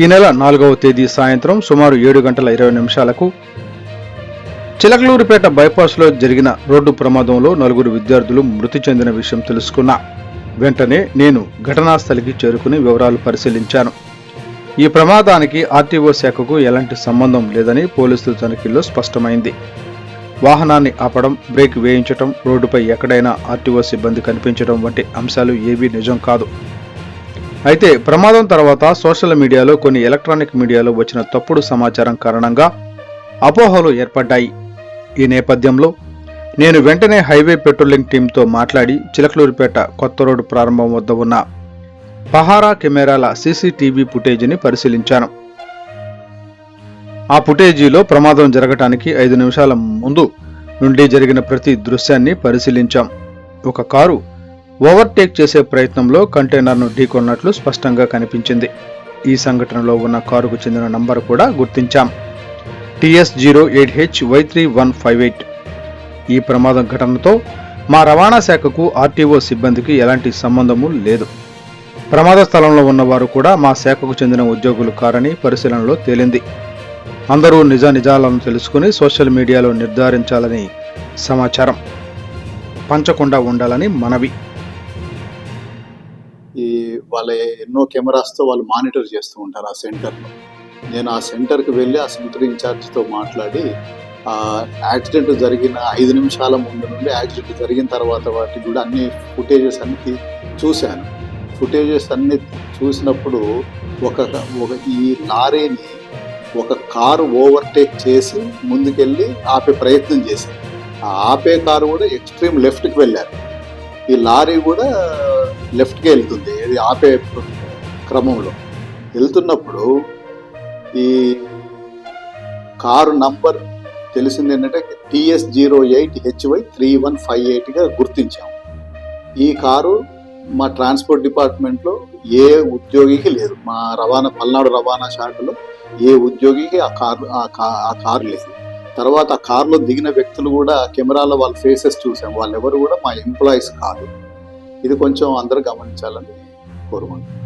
ఈ నెల 4వ తేదీ సాయంత్రం సుమారు 7:20 చిలకలూరిపేట బైపాస్లో జరిగిన రోడ్డు ప్రమాదంలో 4 విద్యార్థులు మృతి చెందిన విషయం తెలుసుకున్నా. వెంటనే నేను ఘటనా స్థలికి చేరుకుని వివరాలు పరిశీలించాను. ఈ ప్రమాదానికి ఆర్టీఓ శాఖకు ఎలాంటి సంబంధం లేదని పోలీసుల తనిఖీల్లో స్పష్టమైంది. వాహనాన్ని ఆపడం, బ్రేక్ వేయించడం, రోడ్డుపై ఎక్కడైనా ఆర్టీఓ సిబ్బంది కనిపించడం వంటి అంశాలు ఏవీ నిజం కాదు. అయితే ప్రమాదం తర్వాత సోషల్ మీడియాలో, కొన్ని ఎలక్ట్రానిక్ మీడియాలో వచ్చిన తప్పుడు సమాచారం కారణంగా అపోహలు ఏర్పడ్డాయి. ఈ నేపథ్యంలో నేను వెంటనే హైవే పెట్రోలింగ్ టీంతో మాట్లాడి చిలకలూరిపేట కొత్త రోడ్డు ప్రారంభం వద్ద ఉన్న పహారా కెమెరాల సీసీటీవీ ఫుటేజీని పరిశీలించాను. ఆ ఫుటేజీలో ప్రమాదం జరగటానికి 5 నిమిషాల ముందు నుండి జరిగిన ప్రతి దృశ్యాన్ని పరిశీలించాం. ఒక కారు ఓవర్టేక్ చేసే ప్రయత్నంలో కంటైనర్ను ఢీకొన్నట్లు స్పష్టంగా కనిపించింది. ఈ సంఘటనలో ఉన్న కారుకు చెందిన నంబర్ కూడా గుర్తించాం, TS08HY3158. ఈ ప్రమాదం ఘటనతో మా రవాణా శాఖకు, ఆర్టీఓ సిబ్బందికి ఎలాంటి సంబంధము లేదు. ప్రమాద స్థలంలో ఉన్నవారు కూడా మా శాఖకు చెందిన ఉద్యోగులు కారని పరిశీలనలో తేలింది. అందరూ నిజాలను తెలుసుకుని సోషల్ మీడియాలో నిర్ధారించాలని సమాచారం పంచకుండా ఉండాలని మనవి. వాళ్ళ ఎన్నో కెమెరాస్తో వాళ్ళు మానిటర్ చేస్తూ ఉంటారు ఆ సెంటర్లో. నేను ఆ సెంటర్కి వెళ్ళి ఆ సెంటర్ ఇన్ఛార్జ్తో మాట్లాడి యాక్సిడెంట్ జరిగిన 5 నిమిషాల ముందు నుండి యాక్సిడెంట్ జరిగిన తర్వాత వాటికి కూడా అన్ని ఫుటేజెస్ అన్ని చూశాను. ఫుటేజెస్ అన్ని చూసినప్పుడు ఒక ఈ లారీని ఒక కారు ఓవర్టేక్ చేసి ముందుకెళ్ళి ఆపే ప్రయత్నం చేశారు. ఆ ఆపే కారు కూడా ఎక్స్ట్రీమ్ లెఫ్ట్కి వెళ్ళారు. ఈ లారీ కూడా లెఫ్ట్కి వెళ్తుంది. ఇది ఆపే క్రమంలో వెళ్తున్నప్పుడు ఈ కారు నంబర్ తెలిసింది ఏంటంటే TS08HY3158గా గుర్తించాము. ఈ కారు మా ట్రాన్స్పోర్ట్ డిపార్ట్మెంట్లో ఏ ఉద్యోగికి లేదు. మా పల్నాడు రవాణా శాఖలో ఏ ఉద్యోగికి ఆ కారు లేదు. తర్వాత ఆ కారులో దిగిన వ్యక్తులు కూడా కెమెరాలో వాళ్ళ ఫేసెస్ చూసాం. వాళ్ళెవరు కూడా మా ఎంప్లాయీస్ కాదు. ఇది కొంచెం అందరూ గమనించాలని కోరుకుంటున్నాను.